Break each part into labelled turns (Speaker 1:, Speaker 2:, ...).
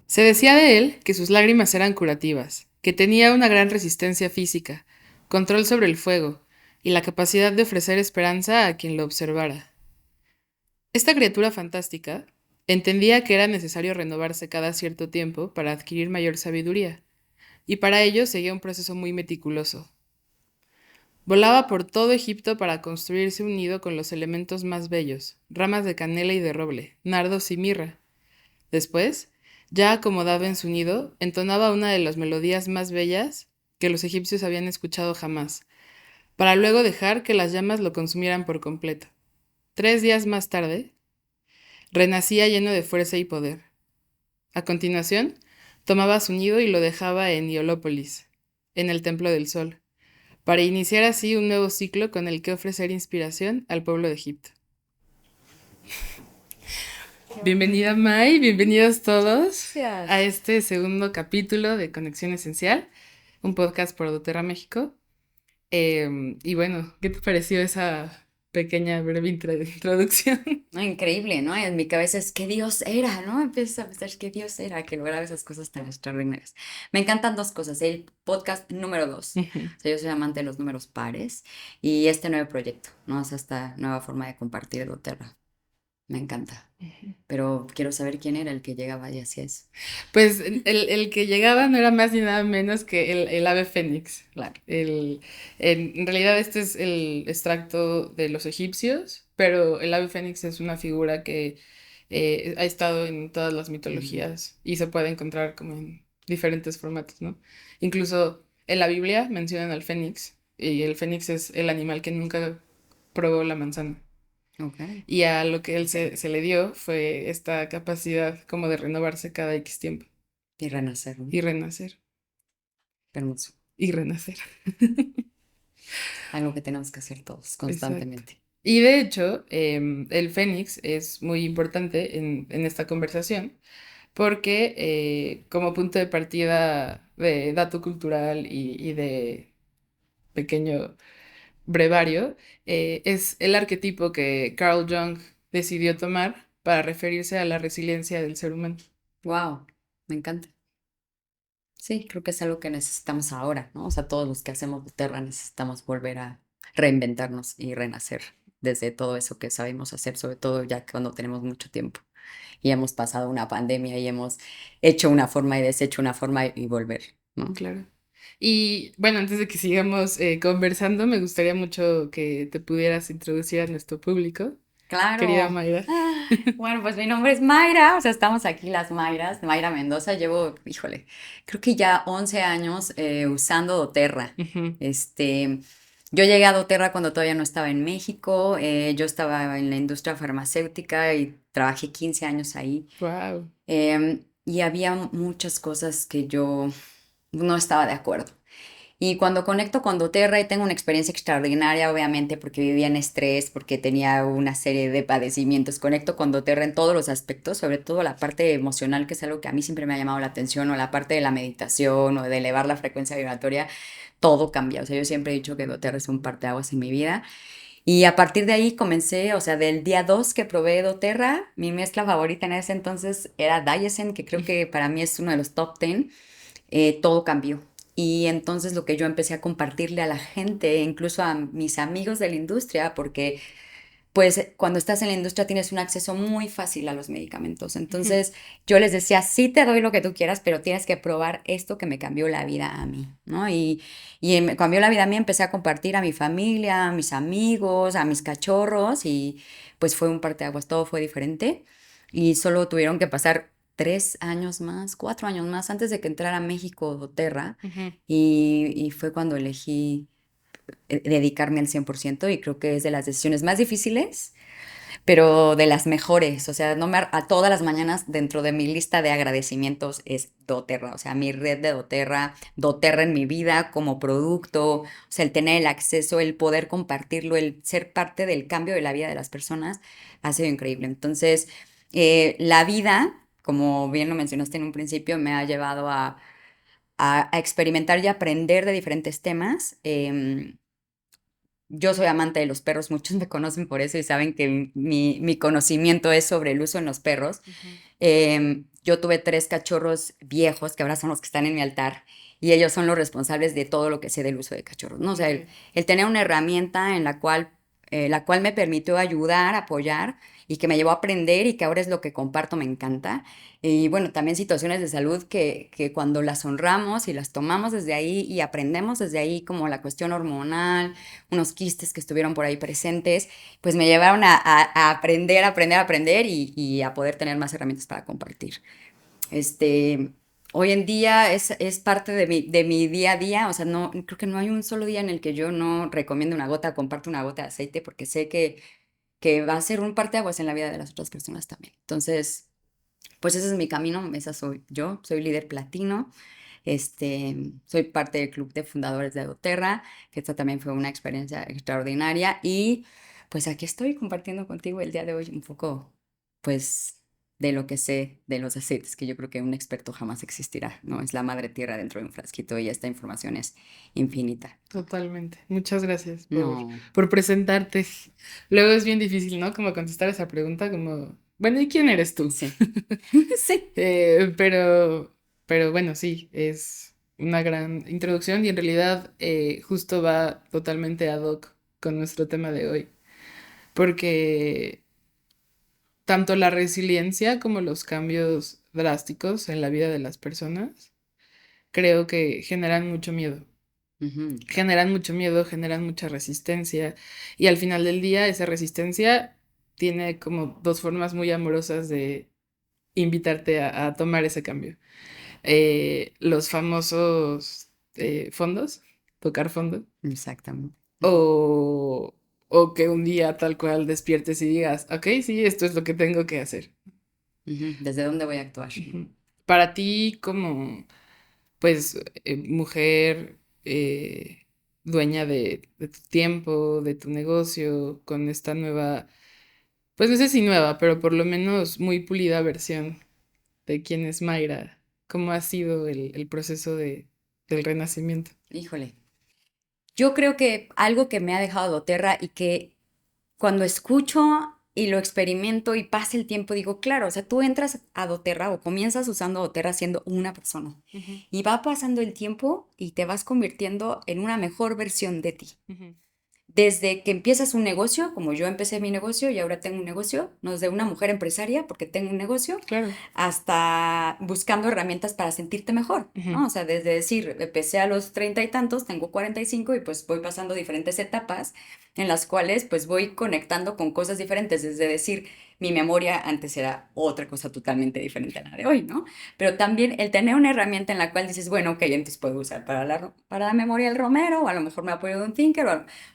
Speaker 1: Se decía de él que sus lágrimas eran curativas, que tenía una gran resistencia física, control sobre el fuego y la capacidad de ofrecer esperanza a quien lo observara. Esta criatura fantástica entendía que era necesario renovarse cada cierto tiempo para adquirir mayor sabiduría, y para ello seguía un proceso muy meticuloso. Volaba por todo Egipto para construirse un nido con los elementos más bellos, ramas de canela y de roble, nardos y mirra. Después, ya acomodado en su nido, entonaba una de las melodías más bellas que los egipcios habían escuchado jamás, para luego dejar que las llamas lo consumieran por completo. 3 días más tarde, renacía lleno de fuerza y poder. A continuación, tomaba su nido y lo dejaba en Hiolópolis, en el Templo del Sol, para iniciar así un nuevo ciclo con el que ofrecer inspiración al pueblo de Egipto.
Speaker 2: Qué
Speaker 1: Bienvenida
Speaker 2: bonito.
Speaker 1: Mai, bienvenidos todos a
Speaker 2: Gracias.
Speaker 1: este segundo capítulo de Conexión Esencial, un podcast por doTERRA México. Y bueno, ¿qué te pareció esa pequeña, breve introducción?
Speaker 2: No, increíble, ¿no? En mi cabeza es que Dios era, ¿no? Empiezas a pensar que Dios era, que lograba esas cosas tan extraordinarias. Me encantan dos cosas. El podcast número dos.
Speaker 1: Ujú.
Speaker 2: O sea, yo soy amante de los números pares y este nuevo proyecto, ¿no? O sea, esta nueva forma de compartir el Oterra. Me encanta. Pero quiero saber quién era el que llegaba y hacía eso.
Speaker 1: Pues el que llegaba no era más ni nada menos que el ave fénix.
Speaker 2: Claro.
Speaker 1: En realidad este es el extracto de los egipcios, pero el ave fénix es una figura que ha estado en todas las
Speaker 2: Ujú.
Speaker 1: mitologías y se puede encontrar como en diferentes formatos, ¿no? Incluso en la Biblia mencionan al fénix y el fénix es el animal que nunca probó la manzana.
Speaker 2: Ok.
Speaker 1: Y a lo que él se le dio fue esta capacidad como de renovarse cada X tiempo
Speaker 2: Y renacer, ¿no?
Speaker 1: y renacer
Speaker 2: Hermoso.
Speaker 1: y renacer.
Speaker 2: Algo que tenemos que hacer todos
Speaker 1: Exacto.
Speaker 2: constantemente.
Speaker 1: Y de hecho, el Fénix es muy importante en esta conversación porque como punto de partida de dato cultural y de pequeño brevario, es el arquetipo que Carl Jung decidió tomar para referirse a la resiliencia del ser humano.
Speaker 2: Wow, me encanta. Sí, creo que es algo que necesitamos ahora, ¿no? O sea, todos los que hacemos Terra necesitamos volver a reinventarnos y renacer desde todo eso que sabemos hacer, sobre todo ya cuando tenemos mucho tiempo y hemos pasado una pandemia y hemos hecho una forma y deshecho una forma y volver, ¿no?
Speaker 1: Claro. Y bueno, antes de que sigamos conversando, me gustaría mucho que te pudieras introducir a nuestro público, querida
Speaker 2: Claro.
Speaker 1: Mayra.
Speaker 2: Bueno, pues mi nombre es Mayra, o sea, estamos aquí las Mayras, Mayra Mendoza, llevo, híjole, creo que ya 11 años usando doTERRA.
Speaker 1: Ujú.
Speaker 2: Este, yo llegué a doTERRA cuando todavía no estaba en México, yo estaba en la industria farmacéutica y trabajé 15 años ahí.
Speaker 1: Wow.
Speaker 2: Y había muchas cosas que yo no estaba de acuerdo. Y cuando conecto con doTERRA y tengo una experiencia extraordinaria, obviamente, porque vivía en estrés, porque tenía una serie de padecimientos, conecto con doTERRA en todos los aspectos, sobre todo la parte emocional, que es algo que a mí siempre me ha llamado la atención, o la parte de la meditación, o de elevar la frecuencia vibratoria, todo cambia. O sea, yo siempre he dicho que doTERRA es un parteaguas en mi vida. Y a partir de ahí comencé, o sea, del día 2 que probé doTERRA, mi mezcla favorita en ese entonces era Diasen, que creo que para mí es uno de los top 10, todo cambió. Y entonces lo que yo empecé a compartirle a la gente, incluso a mis amigos de la industria, porque pues cuando estás en la industria tienes un acceso muy fácil a los medicamentos.
Speaker 1: Ujú.
Speaker 2: Entonces yo les decía, sí te doy lo que tú quieras, pero tienes que probar esto que me cambió la vida a mí, ¿no? Y me cambió la vida a mí, empecé a compartir a mi familia, a mis amigos, a mis cachorros y pues fue un parteaguas, todo fue diferente y solo tuvieron que pasar 3 años más, 4 años más antes de que entrara a México doTERRA
Speaker 1: Ujú.
Speaker 2: y fue cuando elegí dedicarme al 100% y creo que es de las decisiones más difíciles pero de las mejores, o sea, no me, a todas las mañanas dentro de mi lista de agradecimientos es doTERRA, o sea, mi red de doTERRA, doTERRA en mi vida como producto, o sea, el tener el acceso, el poder compartirlo, el ser parte del cambio de la vida de las personas, ha sido increíble. Entonces, la vida, como bien lo mencionaste en un principio, me ha llevado a experimentar y aprender de diferentes temas. Yo soy amante de los perros, muchos me conocen por eso y saben que mi conocimiento es sobre el uso en los perros.
Speaker 1: Ujú.
Speaker 2: yo tuve 3 cachorros viejos, que ahora son los que están en mi altar, y ellos son los responsables de todo lo que sé del uso de cachorros, ¿no? O sea,
Speaker 1: Ok.
Speaker 2: el tener una herramienta en la cual me permitió ayudar, apoyar, y que me llevó a aprender y que ahora es lo que comparto, me encanta. Y bueno, también situaciones de salud que cuando las honramos y las tomamos desde ahí y aprendemos desde ahí, como la cuestión hormonal, unos quistes que estuvieron por ahí presentes, pues me llevaron a aprender, aprender, aprender y a poder tener más herramientas para compartir. Este, hoy en día es parte de mi día a día, o sea, no, creo que no hay un solo día en el que yo no recomiendo una gota, comparto una gota de aceite, porque sé que va a ser un parteaguas en la vida de las otras personas también. Entonces, pues ese es mi camino, esa soy yo, soy líder platino. Soy parte del club de fundadores de doTERRA, que esta también fue una experiencia extraordinaria y pues aquí estoy compartiendo contigo el día de hoy un poco, pues, de lo que sé de los aceites, que yo creo que un experto jamás existirá, ¿no? Es la madre tierra dentro de un frasquito y esta información es infinita.
Speaker 1: Totalmente. Muchas gracias
Speaker 2: No,
Speaker 1: por presentarte. Luego es bien difícil, ¿no? Como contestar esa pregunta, como, bueno, ¿y quién eres tú?
Speaker 2: sí, sí.
Speaker 1: Eh, pero, pero bueno, sí, es una gran introducción y en realidad justo va totalmente ad hoc con nuestro tema de hoy, porque tanto la resiliencia como los cambios drásticos en la vida de las personas creo que
Speaker 2: Ujú.
Speaker 1: generan mucho miedo, generan mucha resistencia y al final del día esa resistencia tiene como dos formas muy amorosas de invitarte a tomar ese cambio. Los famosos fondos, tocar fondo,
Speaker 2: Exactamente. Ujú,
Speaker 1: o, o que un día tal cual despiertes y digas, ok, sí, esto es lo que tengo que hacer.
Speaker 2: ujú. ¿Desde dónde voy a actuar?
Speaker 1: Ujú. Para ti como, pues, mujer dueña de tu tiempo, de tu negocio, con esta nueva, pues no sé si nueva, pero por lo menos muy pulida versión de quién es Mayra, cómo ha sido el proceso del renacimiento.
Speaker 2: Híjole. Yo creo que algo que me ha dejado doTERRA y que cuando escucho y lo experimento y pasa el tiempo, digo, claro, o sea, tú entras a doTERRA o comienzas usando doTERRA siendo una persona
Speaker 1: Ujú,
Speaker 2: y va pasando el tiempo y te vas convirtiendo en una mejor versión de ti.
Speaker 1: ujú.
Speaker 2: Desde que empiezas un negocio, como yo empecé mi negocio y ahora tengo un negocio, no es de una mujer empresaria porque tengo un negocio,
Speaker 1: Claro.
Speaker 2: hasta buscando herramientas para sentirte mejor,
Speaker 1: Ujú,
Speaker 2: ¿no? O sea, desde decir, empecé a los 30 y tantos, tengo 45 y pues voy pasando diferentes etapas en las cuales pues voy conectando con cosas diferentes, desde decir, mi memoria antes era otra cosa totalmente diferente a la de hoy, ¿no? Pero también el tener una herramienta en la cual dices, bueno, ok, entonces puedo usar para la memoria el Romero, o a lo mejor me apoyo de un Thinker,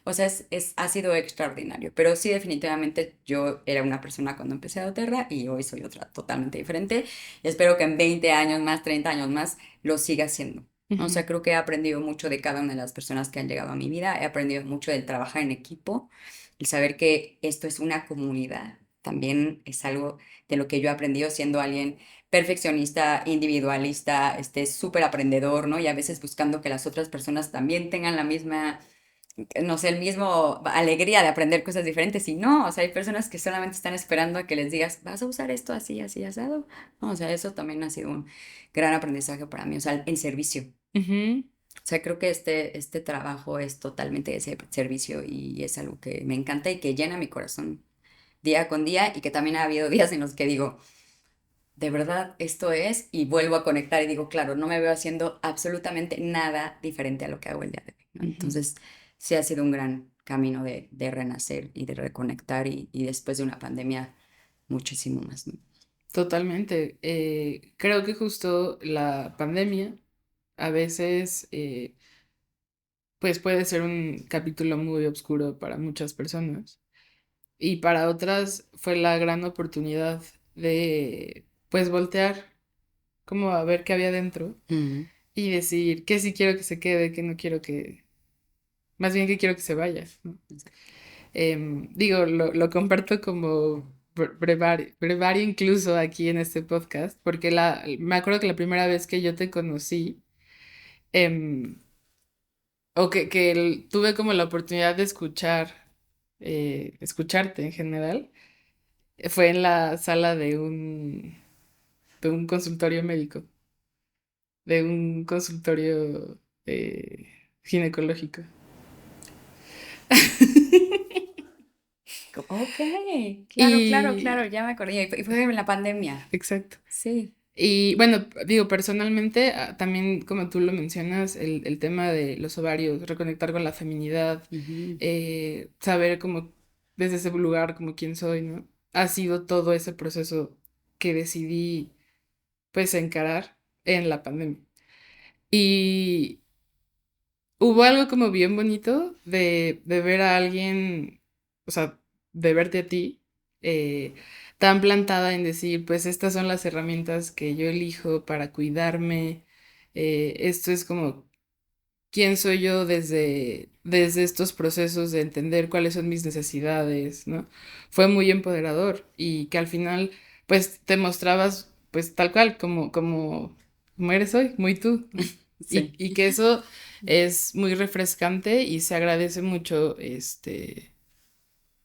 Speaker 2: o sea, ha sido extraordinario, pero sí, definitivamente yo era una persona cuando empecé a doTERRA y hoy soy otra totalmente diferente. Y espero que en 20 años más, 30 años más, lo siga siendo. ¿No? O
Speaker 1: ujú.
Speaker 2: sea, creo que he aprendido mucho de cada una de las personas que han llegado a mi vida. He aprendido mucho del trabajar en equipo, el saber que esto es una comunidad. También es algo de lo que yo he aprendido siendo alguien perfeccionista, individualista, súper aprendedor, ¿no? Y a veces buscando que las otras personas también tengan la misma no sé, el mismo alegría de aprender cosas diferentes y no, o sea, hay personas que solamente están esperando a que les digas, vas a usar esto así, así, asado. No, o sea, eso también ha sido un gran aprendizaje para mí, o sea, en servicio.
Speaker 1: Ujú,
Speaker 2: O sea, creo que este trabajo es totalmente de servicio y es algo que me encanta y que llena mi corazón día con día y que también ha habido días en los que digo, de verdad, esto es, y vuelvo a conectar y digo, claro, no me veo haciendo absolutamente nada diferente a lo que hago el día de hoy, ¿no?
Speaker 1: ujú.
Speaker 2: Entonces, sí ha sido un gran camino de renacer y de reconectar y después de una pandemia, muchísimo más, ¿no?
Speaker 1: Totalmente. Creo que justo la pandemia a veces pues puede ser un capítulo muy oscuro para muchas personas y para otras fue la gran oportunidad de pues voltear como a ver qué había dentro
Speaker 2: Ujú,
Speaker 1: y decir qué sí quiero que se quede, qué no quiero que, más bien que quiero que se vaya, ¿no?
Speaker 2: exacto.
Speaker 1: Digo, lo comparto como brevario incluso aquí en este podcast, porque me acuerdo que la primera vez que yo te conocí, em, o tuve como la oportunidad de escucharte en general, fue en la sala de un consultorio médico, de un consultorio ginecológico.
Speaker 2: Ok, claro, claro, claro,
Speaker 1: Y,
Speaker 2: ya me acordé. Y fue en la pandemia.
Speaker 1: exacto.
Speaker 2: Sí.
Speaker 1: Y bueno, digo, personalmente, también como tú lo mencionas, el tema de los ovarios, reconectar con la feminidad,
Speaker 2: Ujú.
Speaker 1: saber como desde ese lugar como quién soy, ¿no? Ha sido todo ese proceso que decidí pues encarar en la pandemia. Y hubo algo como bien bonito de ver a alguien, o sea, de verte a ti, eh, tan plantada en decir, pues estas son las herramientas que yo elijo para cuidarme. Esto es como quién soy yo desde estos procesos de entender cuáles son mis necesidades, ¿no? Fue muy empoderador y que al final, pues te mostrabas, pues tal cual, como eres hoy, muy tú, ¿no?
Speaker 2: Sí.
Speaker 1: Y que eso es muy refrescante y se agradece mucho,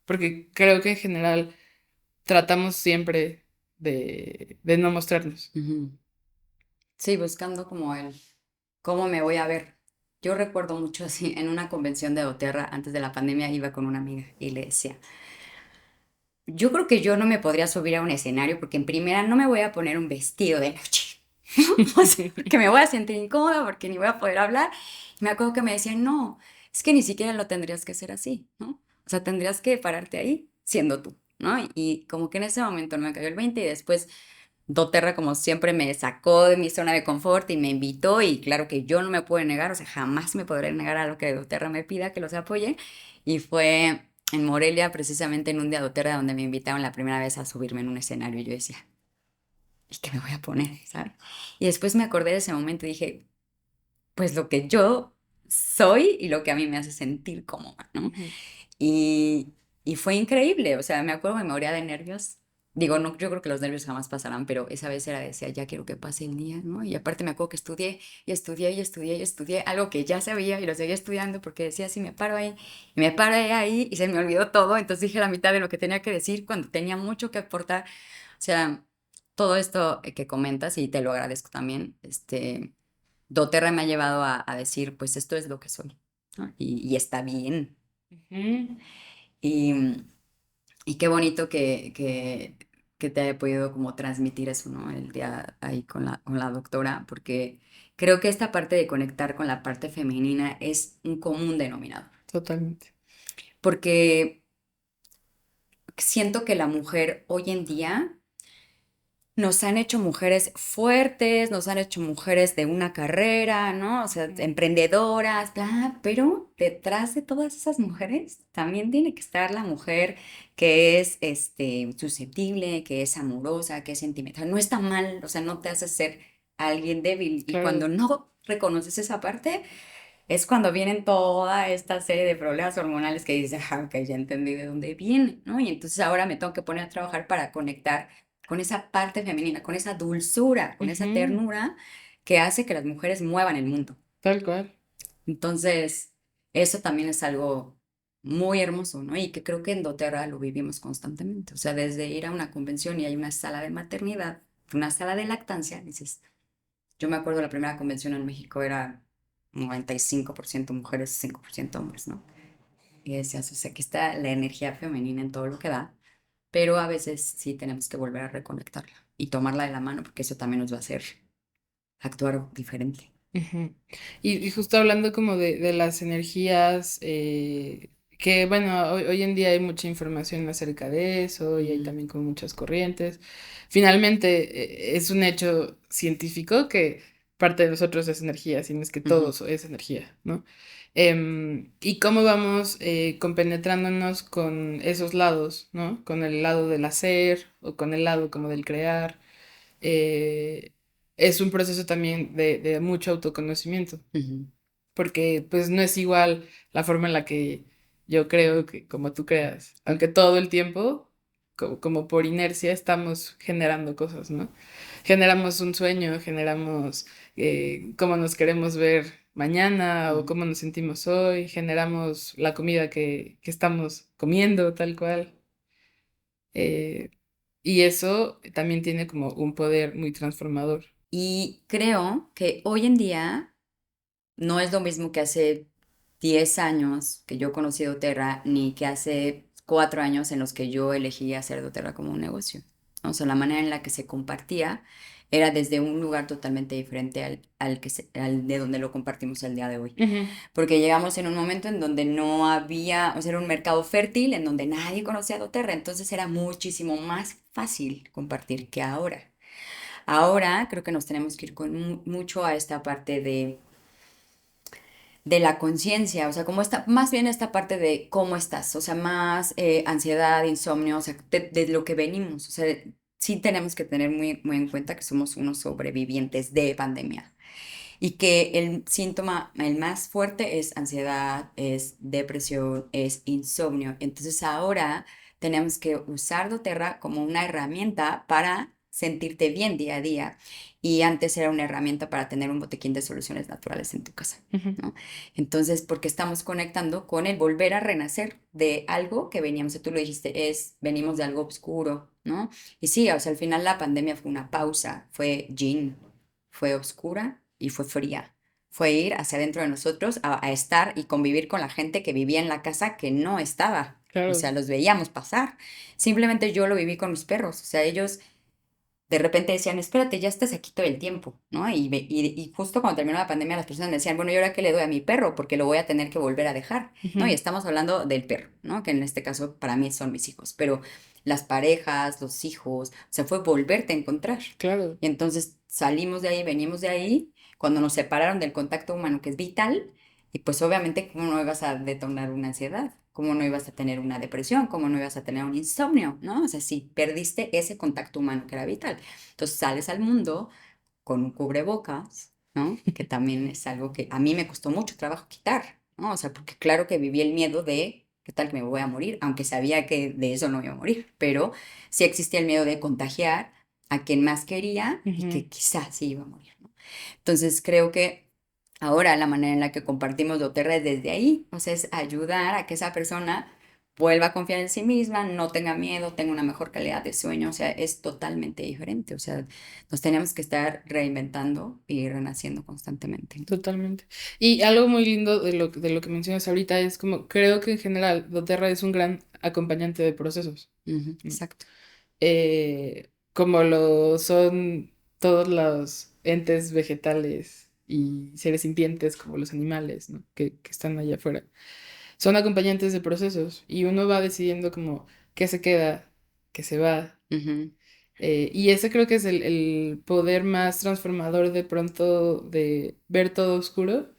Speaker 1: porque creo que en general tratamos siempre de no mostrarnos.
Speaker 2: Ujú. Sí, buscando como el cómo me voy a ver. Yo recuerdo mucho así, en una convención de doTERRA antes de la pandemia iba con una amiga y le decía, yo creo que yo no me podría subir a un escenario porque en primera no me voy a poner un vestido de noche, o sea, porque me voy a sentir incómoda, porque ni voy a poder hablar. Y me acuerdo que me decían, no, es que ni siquiera lo tendrías que hacer así, ¿no? O sea, tendrías que pararte ahí siendo tú, ¿no? Y como que en ese momento no me cayó el 20 y después doTERRA, como siempre, me sacó de mi zona de confort y me invitó y claro que yo no me puedo negar, o sea, jamás me podré negar a lo que doTERRA me pida, que los apoye. Y fue en Morelia, precisamente en un día doTERRA, donde me invitaron la primera vez a subirme en un escenario y yo decía, ¿y qué me voy a poner? ¿Sabes? Y después me acordé de ese momento y dije, pues lo que yo soy y lo que a mí me hace sentir cómoda, ¿no?
Speaker 1: Ujú.
Speaker 2: Y, y fue increíble, o sea, me acuerdo, me moría de nervios. Digo, no, yo creo que los nervios jamás pasarán, pero esa vez era decía, ya quiero que pase el día, ¿no? Y aparte me acuerdo que estudié y estudié y estudié y estudié algo que ya sabía y lo seguía estudiando porque decía, si me paro ahí, y me paré ahí y se me olvidó todo, entonces dije la mitad de lo que tenía que decir cuando tenía mucho que aportar. O sea, todo esto que comentas y te lo agradezco también, doTERRA me ha llevado a decir, pues esto es lo que soy, ¿no? Y está bien.
Speaker 1: Ujú.
Speaker 2: Y, y qué bonito que te haya podido como transmitir eso, ¿no? El día ahí con la doctora, porque creo que esta parte de conectar con la parte femenina es un común denominador,
Speaker 1: Totalmente.
Speaker 2: porque siento que la mujer hoy en día nos han hecho mujeres fuertes, nos han hecho mujeres de una carrera, ¿no? O sea,
Speaker 1: Ujú.
Speaker 2: emprendedoras, bla, pero detrás de todas esas mujeres también tiene que estar la mujer que es susceptible, que es amorosa, que es sentimental. No está mal, o sea, no te hace ser alguien débil. Y
Speaker 1: Claro.
Speaker 2: cuando no reconoces esa parte, es cuando vienen toda esta serie de problemas hormonales que dices, ah, ok, ya entendí de dónde viene, ¿no? Y entonces ahora me tengo que poner a trabajar para conectar con esa parte femenina, con esa dulzura, con esa
Speaker 1: Ujú.
Speaker 2: ternura que hace que las mujeres muevan el mundo.
Speaker 1: Tal cual.
Speaker 2: Entonces, eso también es algo muy hermoso, ¿no? Y que creo que en doTERRA lo vivimos constantemente. O sea, desde ir a una convención y hay una sala de maternidad, una sala de lactancia, dices, yo me acuerdo la primera convención en México era 95% mujeres, 5% hombres, ¿no? Y decías, o sea, aquí está la energía femenina en todo lo que da, pero a veces sí tenemos que volver a reconectarla y tomarla de la mano porque eso también nos va a hacer actuar diferente.
Speaker 1: Ujú. Y justo hablando como de las energías, que bueno, hoy en día hay mucha información acerca de eso y hay
Speaker 2: Ujú,
Speaker 1: también como muchas corrientes. Finalmente, es un hecho científico que parte de nosotros es energía, si no es que todo
Speaker 2: ujú,
Speaker 1: eso es energía, ¿no? Y cómo vamos compenetrándonos con esos lados, ¿no? Con el lado del hacer o con el lado como del crear. eh, es un proceso también de mucho autoconocimiento,
Speaker 2: ujú,
Speaker 1: porque pues no es igual la forma en la que yo creo que como tú creas, aunque todo el tiempo, como por inercia, estamos generando cosas, ¿no? Generamos un sueño, generamos cómo nos queremos ver mañana o
Speaker 2: ujú.
Speaker 1: cómo nos sentimos hoy, generamos la comida que estamos comiendo, tal cual. eh, Y eso también tiene como un poder muy transformador.
Speaker 2: Y creo que hoy en día no es lo mismo que hace 10 años que yo conocí doTERRA, ni que hace 4 años en los que yo elegí hacer doTERRA como un negocio. O sea, la manera en la que se compartía era desde un lugar totalmente diferente al de donde lo compartimos el día de hoy.
Speaker 1: Ujú.
Speaker 2: Porque llegamos en un momento en donde no había, o sea, era un mercado fértil en donde nadie conocía doTERRA, entonces era muchísimo más fácil compartir que ahora. Ahora creo que nos tenemos que ir con mucho a esta parte de la conciencia, o sea, como está, más bien esta parte de cómo estás, o sea, más ansiedad, insomnio, o sea, de lo que venimos, o sea, sí tenemos que tener muy, muy en cuenta que somos unos sobrevivientes de pandemia y que el síntoma, el más fuerte es ansiedad, es depresión, es insomnio. Entonces ahora tenemos que usar doTERRA como una herramienta para sentirte bien día a día. Y antes era una herramienta para tener un botequín de soluciones naturales en tu casa,
Speaker 1: Ujú.
Speaker 2: ¿no? Entonces, porque estamos conectando con el volver a renacer de algo que veníamos, tú lo dijiste, venimos de algo oscuro, ¿no? Y sí, o sea, al final la pandemia fue una pausa, fue yin, fue oscura y fue fría. Fue ir hacia adentro de nosotros a estar y convivir con la gente que vivía en la casa que no estaba. O
Speaker 1: Claro,
Speaker 2: sea, los veíamos pasar. Simplemente yo lo viví con mis perros. O sea, ellos de repente decían, espérate, ya estás aquí todo el tiempo, ¿no? Y justo cuando terminó la pandemia, las personas me decían, bueno, ¿y ahora qué le doy a mi perro? Porque lo voy a tener que volver a dejar, ¿no? Y
Speaker 1: ujú,
Speaker 2: estamos hablando del perro, ¿no? Que en este caso para mí son mis hijos, pero las parejas, los hijos, o sea, fue volverte a encontrar.
Speaker 1: claro,
Speaker 2: Y entonces salimos de ahí, venimos de ahí, cuando nos separaron del contacto humano, que es vital, y pues obviamente, ¿cómo no ibas a detonar una ansiedad? ¿Cómo no ibas a tener una depresión? ¿Cómo no ibas a tener un insomnio? ¿No? O sea, sí, perdiste ese contacto humano que era vital. Entonces sales al mundo con un cubrebocas, ¿no? Que también es algo que a mí me costó mucho trabajo quitar, ¿no? O sea, porque claro que viví el miedo de, ¿qué tal que me voy a morir? Aunque sabía que de eso no iba a morir, pero sí existía el miedo de contagiar a quien más quería y
Speaker 1: ujú,
Speaker 2: que quizás sí iba a morir, ¿no? Entonces creo que ahora la manera en la que compartimos doTERRA es desde ahí, o sea, es ayudar a que esa persona vuelva a confiar en sí misma, no tenga miedo, tenga una mejor calidad de sueño, o sea, es totalmente diferente, o sea, nos tenemos que estar reinventando y renaciendo constantemente, ¿no?
Speaker 1: totalmente. Y algo muy lindo de lo que mencionas ahorita es como, creo que en general doTERRA es un gran acompañante de procesos,
Speaker 2: Ujú,
Speaker 1: ¿no?
Speaker 2: exacto.
Speaker 1: Como lo son todos los entes vegetales y seres sintientes como los animales, ¿no? Que están allá afuera. Son acompañantes de procesos y uno va decidiendo como qué se queda, qué se va.
Speaker 2: Ujú.
Speaker 1: Y ese creo que es el poder más transformador de pronto de ver todo oscuro.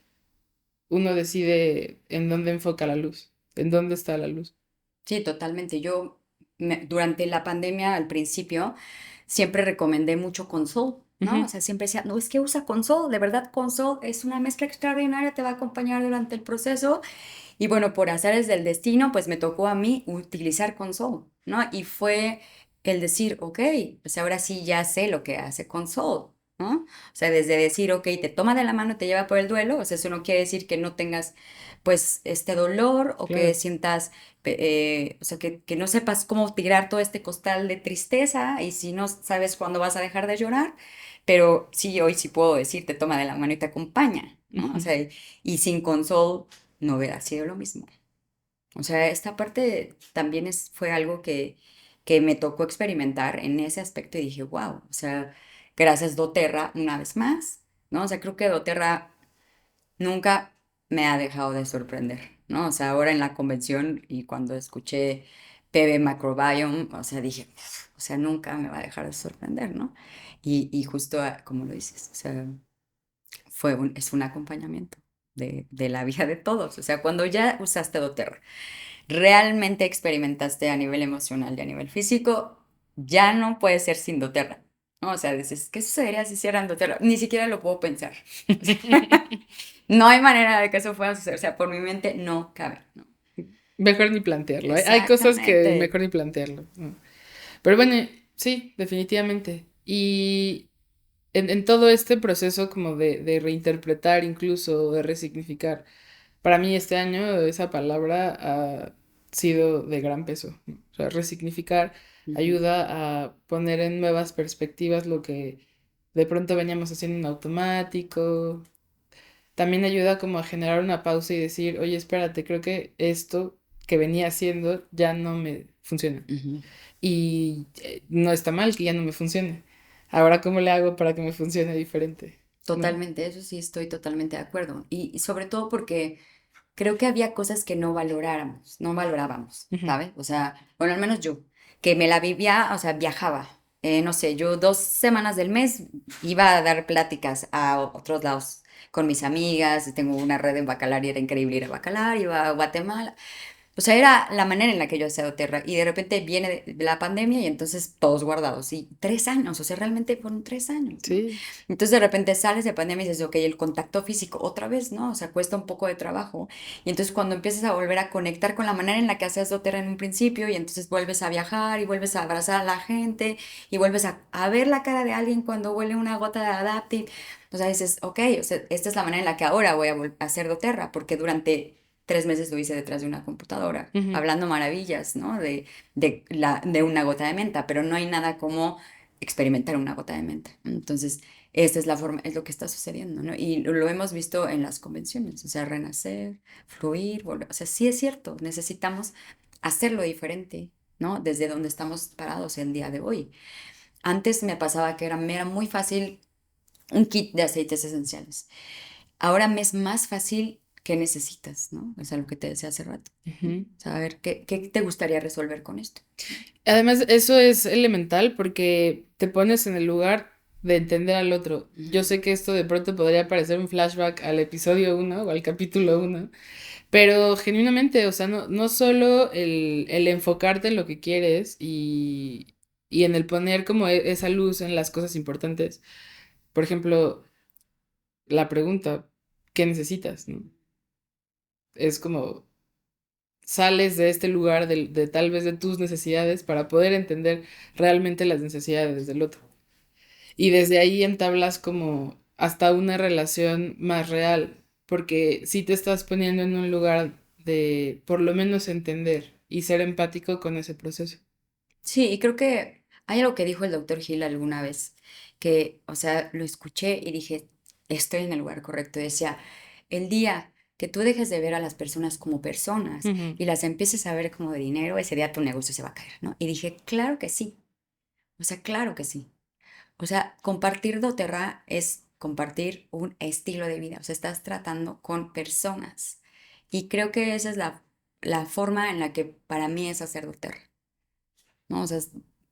Speaker 1: Uno decide en dónde enfoca la luz, en dónde está la luz.
Speaker 2: Sí, totalmente. Durante la pandemia, al principio, siempre recomendé mucho Console, ¿no? O
Speaker 1: Ujú,
Speaker 2: sea, siempre decía, no, es que usa Console, de verdad Console es una mezcla extraordinaria, te va a acompañar durante el proceso. Y bueno, por azares del destino, pues me tocó a mí utilizar Console, ¿no? Y fue el decir, ok, pues ahora sí ya sé lo que hace Console, ¿no? O sea, desde decir, ok, te toma de la mano, te lleva por el duelo, o sea, eso no quiere decir que no tengas, pues, este dolor o que
Speaker 1: claro.
Speaker 2: sientas, o sea, que no sepas cómo tirar todo este costal de tristeza y si no sabes cuándo vas a dejar de llorar, pero sí, hoy sí puedo decir, te toma de la mano y te acompaña, ¿no? O
Speaker 1: Ujú,
Speaker 2: sea, y sin Console no hubiera sido lo mismo. O sea, esta parte también fue algo que me tocó experimentar en ese aspecto y dije, wow, o sea, gracias doTERRA una vez más, ¿no? O sea, creo que doTERRA nunca me ha dejado de sorprender, ¿no? O sea, ahora en la convención y cuando escuché PB Microbiome, o sea, dije, o sea, nunca me va a dejar de sorprender, ¿no? Y justo como lo dices, o sea, es un acompañamiento de la vida de todos. O sea, cuando ya usaste doTERRA, realmente experimentaste a nivel emocional y a nivel físico, ya no puede ser sin doTERRA, ¿no? O sea, dices, ¿qué sucedería si hicieran doTERRA? Ni siquiera lo puedo pensar. O sea, no hay manera de que eso pueda suceder. O sea, por mi mente no cabe, ¿no?
Speaker 1: Mejor ni plantearlo. Hay cosas que
Speaker 2: Exactamente.
Speaker 1: mejor ni plantearlo, ¿no? Pero bueno, sí, definitivamente. Y en todo este proceso como de reinterpretar incluso, de resignificar, para mí este año esa palabra sido de gran peso, ¿no? O sea, resignificar
Speaker 2: Ujú,
Speaker 1: ayuda a poner en nuevas perspectivas lo que de pronto veníamos haciendo en automático. También ayuda como a generar una pausa y decir, oye, espérate, creo que esto que venía haciendo ya no me funciona.
Speaker 2: ujú.
Speaker 1: Y no está mal que ya no me funcione. Ahora, ¿cómo le hago para que me funcione diferente? ¿No?
Speaker 2: Totalmente, eso sí estoy totalmente de acuerdo. Y sobre todo porque creo que había cosas que no valorábamos,
Speaker 1: Ujú,
Speaker 2: ¿sabes? O sea, bueno, al menos yo, que me la vivía, o sea, viajaba. No sé, yo 2 semanas del mes iba a dar pláticas a otros lados con mis amigas, tengo una red en Bacalar y era increíble ir a Bacalar, iba a Guatemala. O sea, era la manera en la que yo hacía doTERRA y de repente viene la pandemia y entonces todos guardados. Y 3 años, o sea, realmente fueron 3 años, ¿no?
Speaker 1: sí.
Speaker 2: Entonces de repente sales de pandemia y dices, ok, el contacto físico otra vez, ¿no? O sea, cuesta un poco de trabajo. Y entonces cuando empiezas a volver a conectar con la manera en la que hacías doTERRA en un principio y entonces vuelves a viajar y vuelves a abrazar a la gente y vuelves a ver la cara de alguien cuando huele una gota de Adaptive. O sea, dices, ok, o sea, esta es la manera en la que ahora voy a hacer doTERRA porque durante 3 meses lo hice detrás de una computadora,
Speaker 1: Ujú.
Speaker 2: hablando maravillas, ¿no? De una gota de menta, pero no hay nada como experimentar una gota de menta. Entonces, esta es la forma, es lo que está sucediendo, ¿no? Y lo hemos visto en las convenciones, o sea, renacer, fluir, volver. O sea, sí es cierto, necesitamos hacerlo diferente, ¿no? Desde donde estamos parados el día de hoy. Antes me pasaba que me era muy fácil un kit de aceites esenciales. Ahora me es más fácil qué necesitas, ¿no? O sea, lo que te decía hace rato. ¿No?
Speaker 1: Ujú.
Speaker 2: Saber qué te gustaría resolver con esto.
Speaker 1: Además, eso es elemental porque te pones en el lugar de entender al otro. Yo
Speaker 2: Ujú.
Speaker 1: sé que esto de pronto podría parecer un flashback al episodio uno o al capítulo uno, pero genuinamente, o sea, no solo el enfocarte en lo que quieres y en el poner como esa luz en las cosas importantes. Por ejemplo, la pregunta, ¿qué necesitas? ¿No? Es como sales de este lugar de tal vez de tus necesidades para poder entender realmente las necesidades del otro. Y desde ahí entablas como hasta una relación más real, porque si te estás poniendo en un lugar de por lo menos entender y ser empático con ese proceso.
Speaker 2: Sí, y creo que hay algo que dijo el doctor Gil alguna vez, que, o sea, lo escuché y dije, estoy en el lugar correcto. Decía, el día que tú dejes de ver a las personas como personas
Speaker 1: Ujú,
Speaker 2: y las empieces a ver como de dinero, ese día tu negocio se va a caer, ¿no? Y dije, claro que sí. O sea, claro que sí. O sea, compartir doTERRA es compartir un estilo de vida. O sea, estás tratando con personas. Y creo que esa es la forma en la que para mí es hacer doTERRA, ¿no? O sea,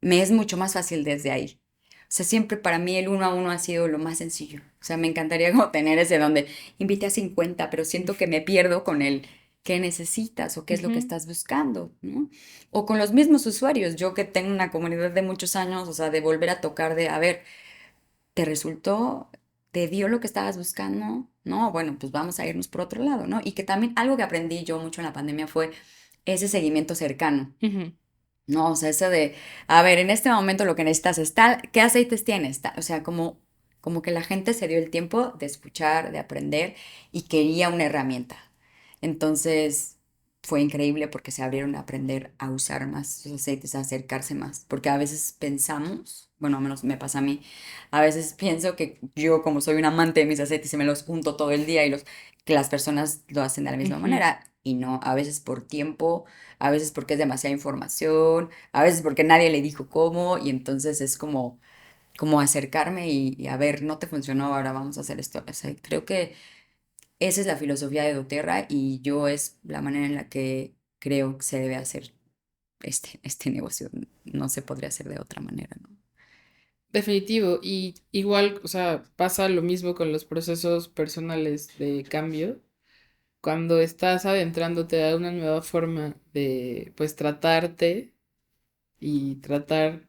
Speaker 2: me es mucho más fácil desde ahí. O sea, siempre para mí el uno a uno ha sido lo más sencillo. O sea, me encantaría como tener ese donde invite a 50, pero siento que me pierdo con el qué necesitas o qué es lo que
Speaker 1: ujú.
Speaker 2: estás buscando, ¿no? O con los mismos usuarios. Yo que tengo una comunidad de muchos años, o sea, de volver a tocar de, a ver, ¿te resultó? ¿Te dio lo que estabas buscando? No, bueno, pues vamos a irnos por otro lado, ¿no? Y que también algo que aprendí yo mucho en la pandemia fue ese seguimiento cercano,
Speaker 1: Ujú,
Speaker 2: ¿no? O sea, eso de, a ver, en este momento lo que necesitas es tal, ¿qué aceites tienes? O sea, como que la gente se dio el tiempo de escuchar, de aprender y quería una herramienta. Entonces, fue increíble porque se abrieron a aprender a usar más esos aceites, a acercarse más, porque a veces pensamos, bueno, al menos me pasa a mí, a veces pienso que yo como soy un amante de mis aceites y me los unto todo el día y que las personas lo hacen de la misma
Speaker 1: ujú.
Speaker 2: manera y no, a veces por tiempo, a veces porque es demasiada información, a veces porque nadie le dijo cómo y entonces es como acercarme y a ver, no te funcionó, ahora vamos a hacer esto. O sea, creo que esa es la filosofía de doTERRA y yo es la manera en la que creo que se debe hacer este negocio. No se podría hacer de otra manera, ¿no?
Speaker 1: Definitivo. Y igual, o sea, pasa lo mismo con los procesos personales de cambio. Cuando estás adentrándote a una nueva forma de, pues, tratarte y tratar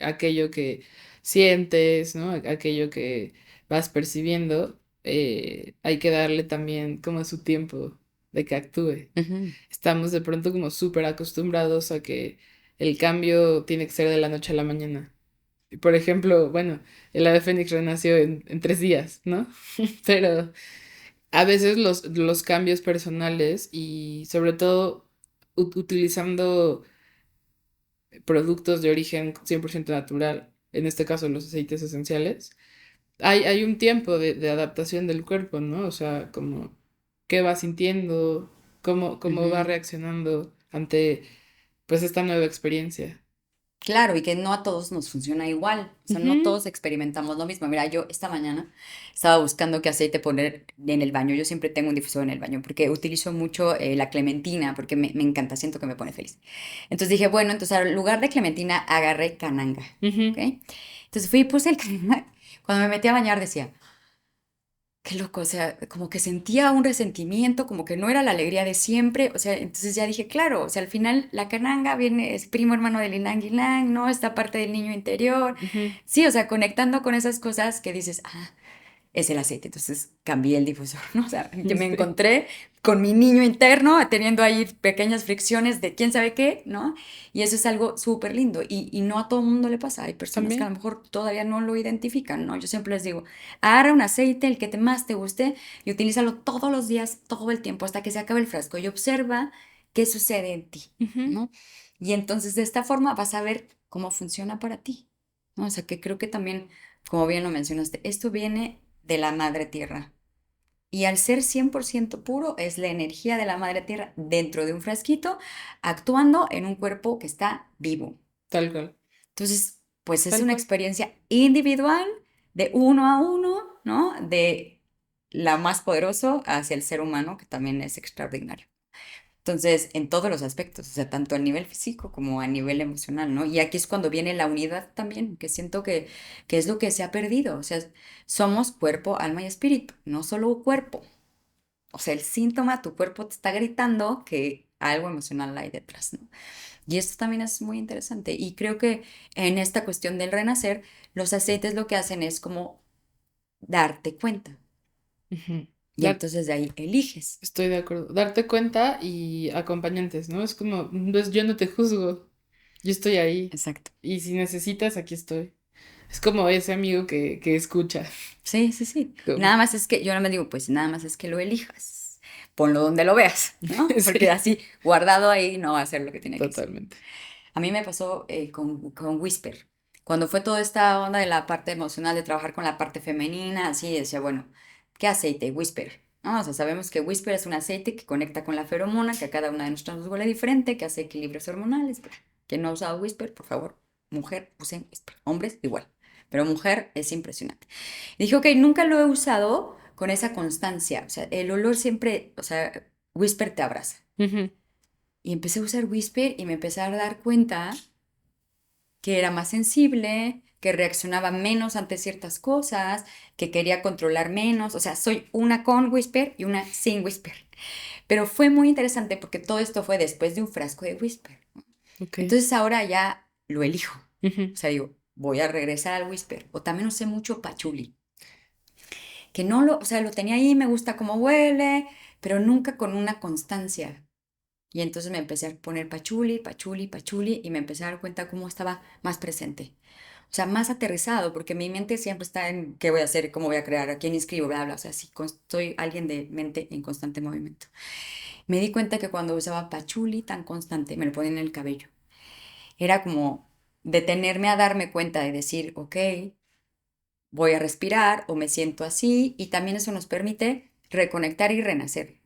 Speaker 1: aquello que sientes, ¿no? Aquello que vas percibiendo, hay que darle también como su tiempo de que actúe.
Speaker 2: Ujú,
Speaker 1: Estamos de pronto como súper acostumbrados a que el cambio tiene que ser de la noche a la mañana. Y, por ejemplo, bueno, el ave fénix renació en 3 días, ¿no? Pero a veces los cambios personales y sobre todo utilizando productos de origen 100% natural, en este caso los aceites esenciales, hay un tiempo de adaptación del cuerpo, ¿no? O sea, como qué va sintiendo, cómo va
Speaker 2: Ujú.
Speaker 1: reaccionando ante pues esta nueva experiencia.
Speaker 2: Claro, y que no a todos nos funciona igual, o sea, no
Speaker 1: Ujú,
Speaker 2: todos experimentamos lo mismo. Mira, yo esta mañana estaba buscando qué aceite poner en el baño. Yo siempre tengo un difusor en el baño porque utilizo mucho la clementina porque me encanta, siento que me pone feliz. Entonces dije, bueno, entonces al lugar de clementina agarré cananga, ¿ok?
Speaker 1: ujú.
Speaker 2: Entonces fui y puse el cananga. Cuando me metí a bañar decía, qué loco, o sea, como que sentía un resentimiento, como que no era la alegría de siempre, o sea, entonces ya dije, claro, o sea, al final la cananga viene, es primo hermano del ylang ylang, ¿no? Esta parte del niño interior.
Speaker 1: Ujú.
Speaker 2: Sí, o sea, conectando con esas cosas que dices, ah, es el aceite. Entonces cambié el difusor, ¿no? O sea, que me
Speaker 1: Sí,
Speaker 2: encontré con mi niño interno teniendo ahí pequeñas fricciones de quién sabe qué, ¿no? Y eso es algo súper lindo y no a todo el mundo le pasa. Hay personas que a lo
Speaker 1: también.
Speaker 2: mejor todavía no lo identifican, ¿no? Yo siempre les digo, agarra un aceite, el que te más te guste y utilízalo todos los días, todo el tiempo, hasta que se acabe el frasco y observa qué sucede en ti,
Speaker 1: Ujú,
Speaker 2: ¿no? Y entonces de esta forma vas a ver cómo funciona para ti, ¿no? O sea, que creo que también, como bien lo mencionaste, esto viene de la madre tierra. Y al ser 100% puro, es la energía de la madre tierra dentro de un frasquito, actuando en un cuerpo que está vivo.
Speaker 1: tal cual,
Speaker 2: Entonces, pues es
Speaker 1: tal
Speaker 2: una
Speaker 1: cual.
Speaker 2: experiencia individual, de uno a uno, ¿no? De la más poderoso hacia el ser humano, que también es extraordinario. Entonces, en todos los aspectos, o sea, tanto a nivel físico como a nivel emocional, ¿no? Y aquí es cuando viene la unidad también, que siento que es lo que se ha perdido. O sea, somos cuerpo, alma y espíritu, no solo cuerpo. O sea, el síntoma, tu cuerpo te está gritando que algo emocional hay detrás, ¿no? Y esto también es muy interesante. Y creo que en esta cuestión del renacer, los aceites lo que hacen es como darte cuenta.
Speaker 1: Ujú.
Speaker 2: Y entonces de ahí eliges.
Speaker 1: Estoy de acuerdo. Darte cuenta y acompañantes, ¿no? Es como, pues yo no te juzgo, yo estoy ahí.
Speaker 2: Exacto.
Speaker 1: Y si necesitas, aquí estoy. Es como ese amigo que escucha.
Speaker 2: Sí, sí, sí.
Speaker 1: Como-
Speaker 2: Nada más es que, yo no me digo, pues nada más es que lo elijas. Ponlo donde lo veas, ¿no? Porque
Speaker 1: Sí,
Speaker 2: así, guardado ahí, no va a ser lo que tiene que ser.
Speaker 1: totalmente.
Speaker 2: A mí me pasó con Whisper. Cuando fue toda esta onda de la parte emocional, de trabajar con la parte femenina, así decía, bueno, ¿qué aceite? Whisper. ¿No? O sea, sabemos que Whisper es un aceite que conecta con la feromona, que a cada una de nosotras nos huele diferente, que hace equilibrios hormonales. Bla. Quien no ha usado Whisper, por favor, mujer, usen Whisper. Hombres, igual. Pero mujer es impresionante. Y dije, ok, nunca lo he usado con esa constancia. O sea, el olor siempre, o sea, Whisper te abraza.
Speaker 1: Ujú.
Speaker 2: Y empecé a usar Whisper y me empecé a dar cuenta que era más sensible, que reaccionaba menos ante ciertas cosas, que quería controlar menos. O sea, soy una con Whisper y una sin Whisper. Pero fue muy interesante porque todo esto fue después de un frasco de Whisper.
Speaker 1: Ok.
Speaker 2: Entonces ahora ya lo elijo.
Speaker 1: Ujú.
Speaker 2: O sea, digo, voy a regresar al Whisper. O también usé mucho Patchouli, que no lo, o sea, lo tenía ahí, me gusta cómo huele, pero nunca con una constancia. Y entonces me empecé a poner pachuli, pachuli, pachuli y me empecé a dar cuenta cómo estaba más presente. O sea, más aterrizado, porque mi mente siempre está en qué voy a hacer, cómo voy a crear, a quién inscribo, bla, bla. O sea, sí, soy alguien de mente en constante movimiento. Me di cuenta que cuando usaba pachuli tan constante, me lo ponía en el cabello. Era como detenerme a darme cuenta de decir, ok, voy a respirar o me siento así. Y también eso nos permite reconectar y renacer.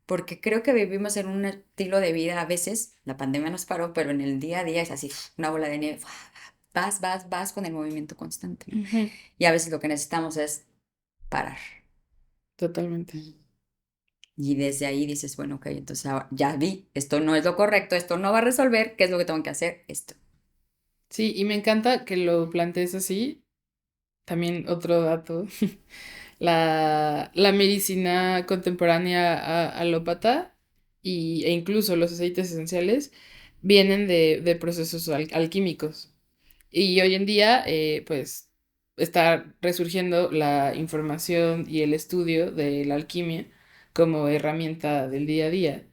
Speaker 2: Porque creo que vivimos en un estilo de vida, a veces la pandemia nos paró, pero en el día a día es así, una bola de nieve, vas con el movimiento constante, ¿no?
Speaker 1: Ujú.
Speaker 2: Y a veces lo que necesitamos es parar.
Speaker 1: Totalmente.
Speaker 2: Mm. Y desde ahí dices, bueno, ok, entonces ya vi, esto no es lo correcto, esto no va a resolver, ¿qué es lo que tengo que hacer? Esto.
Speaker 1: Sí, y me encanta que lo plantees así. También otro dato. La medicina contemporánea alópata e incluso los aceites esenciales vienen de procesos alquímicos. Y hoy en día, pues, está resurgiendo la información y el estudio de la alquimia como herramienta del día a día.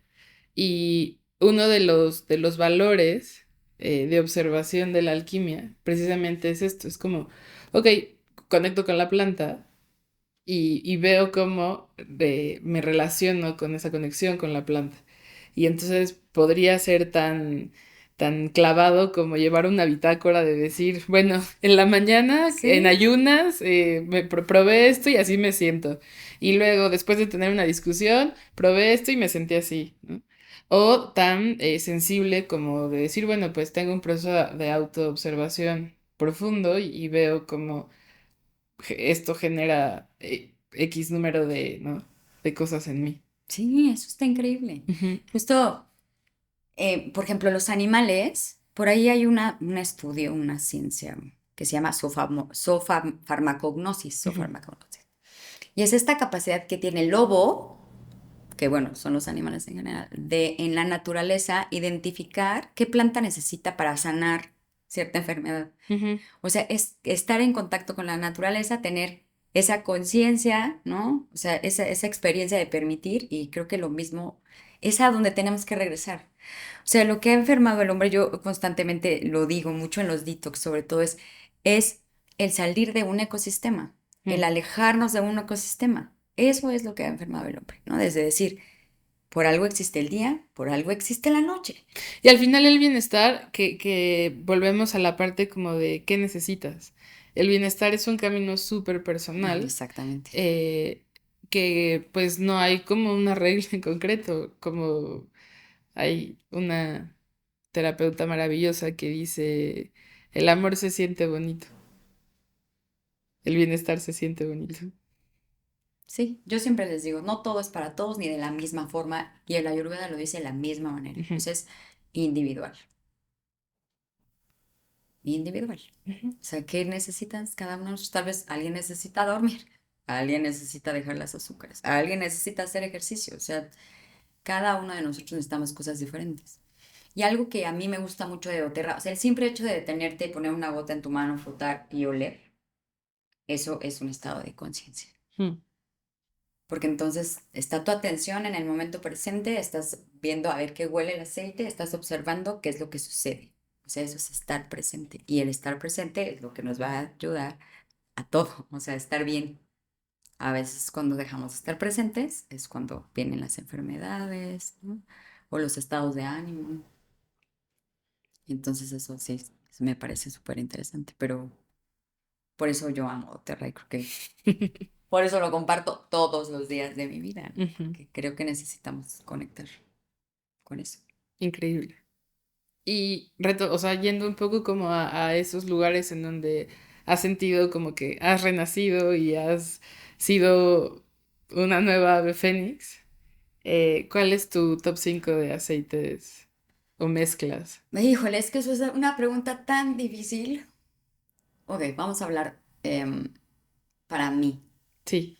Speaker 1: Y uno de los valores de observación de la alquimia precisamente es esto, es como, ok, conecto con la planta y veo cómo me relaciono con esa conexión con la planta. y entonces podría ser tan clavado como llevar una bitácora de decir, bueno, en la mañana, en
Speaker 2: Sí,
Speaker 1: ayunas, probé esto y así me siento. Y luego, después de tener una discusión, probé esto y me sentí así, ¿no? O tan sensible como de decir, bueno, pues tengo un proceso de autoobservación profundo y veo cómo esto genera X número de, ¿no? de cosas en mí.
Speaker 2: sí, eso está increíble.
Speaker 1: Ujú,
Speaker 2: Justo, por ejemplo, los animales, por ahí hay un estudio, una ciencia que se llama sofarmacognosis,
Speaker 1: ujú,
Speaker 2: sofarmacognosis. Y es esta capacidad que tiene el lobo, que bueno, son los animales en general, de en la naturaleza identificar qué planta necesita para sanar cierta enfermedad.
Speaker 1: ujú,
Speaker 2: O sea, es estar en contacto con la naturaleza, tener esa conciencia, ¿no? O sea, esa experiencia de permitir, y creo que lo mismo es a donde tenemos que regresar. O sea, lo que ha enfermado el hombre, yo constantemente lo digo mucho en los detox, sobre todo, es el salir de un ecosistema, el
Speaker 1: ujú.
Speaker 2: alejarnos de un ecosistema. Eso es lo que ha enfermado el hombre, ¿no? Desde decir, por algo existe el día, por algo existe la noche.
Speaker 1: Y al final el bienestar, que volvemos a la parte como de qué necesitas. El bienestar es un camino súper
Speaker 2: Ah,
Speaker 1: personal,
Speaker 2: exactamente.
Speaker 1: eh, que pues no hay como una regla en concreto, como hay una terapeuta maravillosa que dice, el amor se siente bonito, el bienestar se siente bonito.
Speaker 2: Sí, yo siempre les digo, no todo es para todos ni de la misma forma, y el Ayurveda lo dice de la misma manera.
Speaker 1: Ujú,
Speaker 2: Pues es individual, individual.
Speaker 1: ujú.
Speaker 2: O sea, ¿qué necesitas cada uno? Tal vez alguien necesita dormir, alguien necesita dejar las azúcares, alguien necesita hacer ejercicio. O sea, cada uno de nosotros necesitamos cosas diferentes. Y algo que a mí me gusta mucho de doTERRA, o sea, el simple hecho de detenerte y poner una gota en tu mano, frotar y oler, eso es un estado de conciencia.
Speaker 1: Mm.
Speaker 2: Porque entonces está tu atención en el momento presente, estás viendo a ver qué huele el aceite, estás observando qué es lo que sucede. O sea, eso es estar presente. Y el estar presente es lo que nos va a ayudar a todo, o sea, estar bien. A veces cuando dejamos de estar presentes es cuando vienen las enfermedades, ¿no? O los estados de ánimo. Entonces eso sí, me parece súper interesante, pero por eso yo amo doTERRA y creo que por eso lo comparto todos los días de mi vida, ¿no?
Speaker 1: Ujú.
Speaker 2: Porque creo que necesitamos conectar con eso.
Speaker 1: Increíble. Y o sea, yendo un poco como a esos lugares en donde has sentido como que has renacido y has sido una nueva ave fénix, ¿cuál es tu top 5 de aceites o mezclas?
Speaker 2: Híjole, es que eso es una pregunta tan difícil. Ok, vamos a hablar para mí.
Speaker 1: Sí.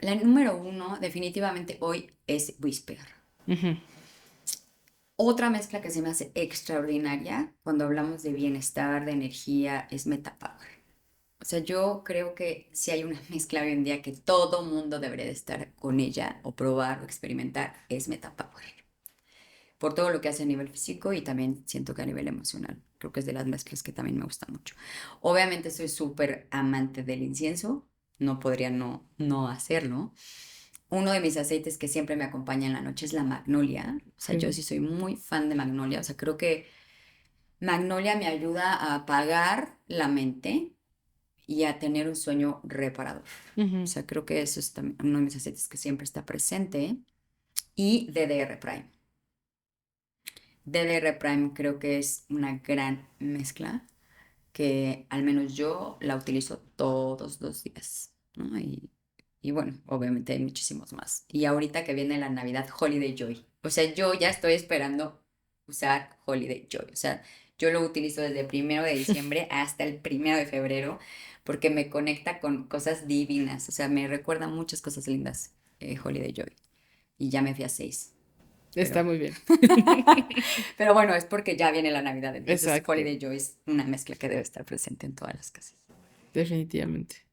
Speaker 2: La número uno, definitivamente hoy, es Whisper.
Speaker 1: Ujú,
Speaker 2: Otra mezcla que se me hace extraordinaria cuando hablamos de bienestar, de energía, es Metapower. O sea, yo creo que si hay una mezcla hoy en día que todo mundo debería de estar con ella o probar o experimentar, es Metapower. Por todo lo que hace a nivel físico y también siento que a nivel emocional. Creo que es de las mezclas que también me gusta mucho. Obviamente soy súper amante del incienso, no podría no hacerlo. Uno de mis aceites que siempre me acompaña en la noche es la magnolia. O sea, yo
Speaker 1: ok.
Speaker 2: sí soy muy fan de magnolia. O sea, creo que magnolia me ayuda a apagar la mente y a tener un sueño reparador. O
Speaker 1: Ujú,
Speaker 2: sea, creo que eso es también uno de mis aceites que siempre está presente. Y DDR Prime. DDR Prime creo que es una gran mezcla que al menos yo la utilizo todos los días, ¿no? Y bueno, obviamente hay muchísimos más. Y ahorita que viene la Navidad, Holiday Joy. O sea, yo ya estoy esperando usar Holiday Joy. O sea, yo lo utilizo desde el 1 de diciembre hasta el 1 de febrero porque me conecta con cosas divinas. O sea, me recuerda muchas cosas lindas, Holiday Joy. Y ya me fui a 6.
Speaker 1: está
Speaker 2: Pero
Speaker 1: muy bien.
Speaker 2: Pero bueno, es porque ya viene la Navidad, entonces
Speaker 1: Exacto,
Speaker 2: Holiday Joy es una mezcla que debe estar presente en todas las casas.
Speaker 1: definitivamente.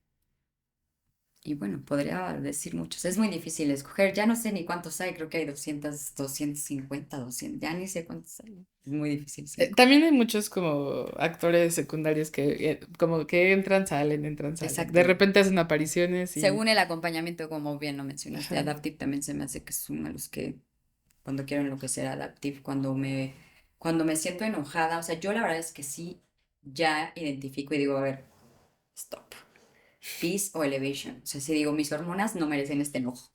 Speaker 2: Y bueno, podría decir muchos. Es muy difícil escoger. Ya no sé ni cuántos hay. Creo que hay 250 200. Ya ni sé cuántos hay. Es muy difícil, sí.
Speaker 1: También hay muchos como actores secundarios que como que entran, salen, entran, salen. De
Speaker 2: Exacto.
Speaker 1: repente hacen apariciones y...
Speaker 2: Según el acompañamiento, como bien lo mencionaste,
Speaker 1: Ajá.
Speaker 2: Adaptive también se me hace que es uno de los que cuando quiero enloquecer Adaptive, cuando me siento enojada, o sea, yo la verdad es que sí, ya identifico y digo, a ver, stop, peace o elevation. O sea, si digo, mis hormonas no merecen este enojo.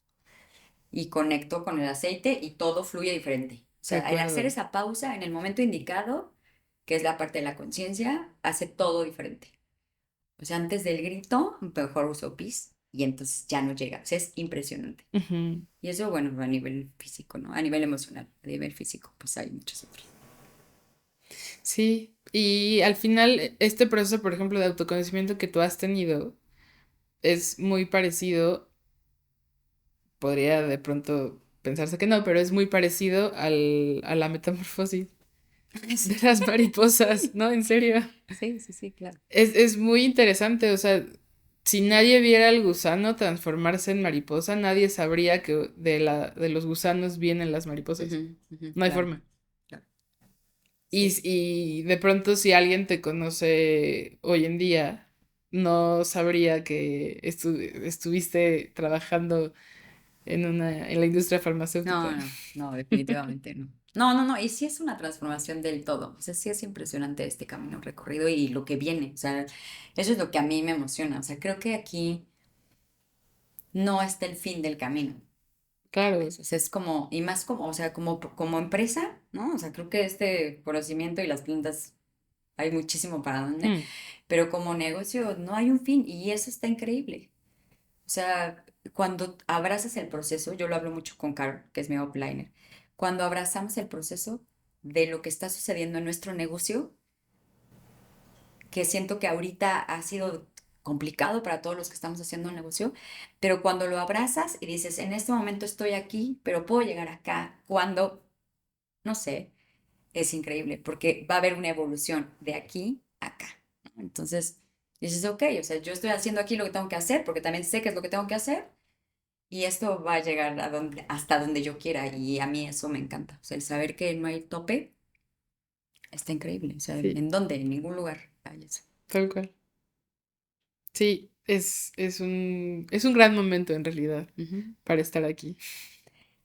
Speaker 2: Y conecto con el aceite y todo fluye diferente. O
Speaker 1: De
Speaker 2: sea, el hacer
Speaker 1: acuerdo.
Speaker 2: esa pausa en el momento indicado, que es la parte de la conciencia, hace todo diferente. O sea, antes del grito, mejor uso peace y entonces ya no llega. O sea, es impresionante.
Speaker 1: Ujú.
Speaker 2: Y eso, bueno, a nivel físico, ¿no? A nivel emocional, a nivel físico, pues hay muchos otros.
Speaker 1: Sí, y al final este proceso, por ejemplo, de autoconocimiento que tú has tenido es muy parecido, podría de pronto pensarse que no, pero es muy parecido a la metamorfosis de
Speaker 2: Sí,
Speaker 1: las mariposas, ¿no? En serio.
Speaker 2: sí, sí, sí, claro.
Speaker 1: Es muy interesante, o sea, si nadie viera al gusano transformarse en mariposa, nadie sabría que de los gusanos vienen las mariposas.
Speaker 2: Ujú, ujú,
Speaker 1: No hay
Speaker 2: claro,
Speaker 1: forma.
Speaker 2: claro. Sí,
Speaker 1: Y de pronto si alguien te conoce hoy en día, no sabría que estuviste trabajando en la industria
Speaker 2: no,
Speaker 1: farmacéutica.
Speaker 2: no, no, definitivamente no. No, no, no, y sí es una transformación del todo. O sea, sí es impresionante este camino recorrido y lo que viene. O sea, eso es lo que a mí me emociona. O sea, creo que aquí no está el fin del camino.
Speaker 1: Claro.
Speaker 2: ¿Sabes? O sea, es como, y más como, o sea, como empresa, ¿no? O sea, creo que este conocimiento y las plantas hay muchísimo para dónde,
Speaker 1: Mm,
Speaker 2: pero como negocio no hay un fin y eso está increíble. O sea, cuando abrazas el proceso, yo lo hablo mucho con Carol, que es mi outliner, cuando abrazamos el proceso de lo que está sucediendo en nuestro negocio, que siento que ahorita ha sido complicado para todos los que estamos haciendo un negocio, pero cuando lo abrazas y dices, en este momento estoy aquí, pero puedo llegar acá, cuando, no sé, es increíble, porque va a haber una evolución de aquí a acá, ¿no? Entonces, dices, ok, o sea, yo estoy haciendo aquí lo que tengo que hacer, porque también sé qué es lo que tengo que hacer, y esto va a llegar a donde, hasta donde yo quiera, y a mí eso me encanta. O sea, el saber que no hay tope está increíble. O sea,
Speaker 1: sí,
Speaker 2: ¿en dónde? En ningún lugar hay eso.
Speaker 1: tal cual. Sí, es un gran momento en realidad
Speaker 2: Ujú.
Speaker 1: para estar aquí.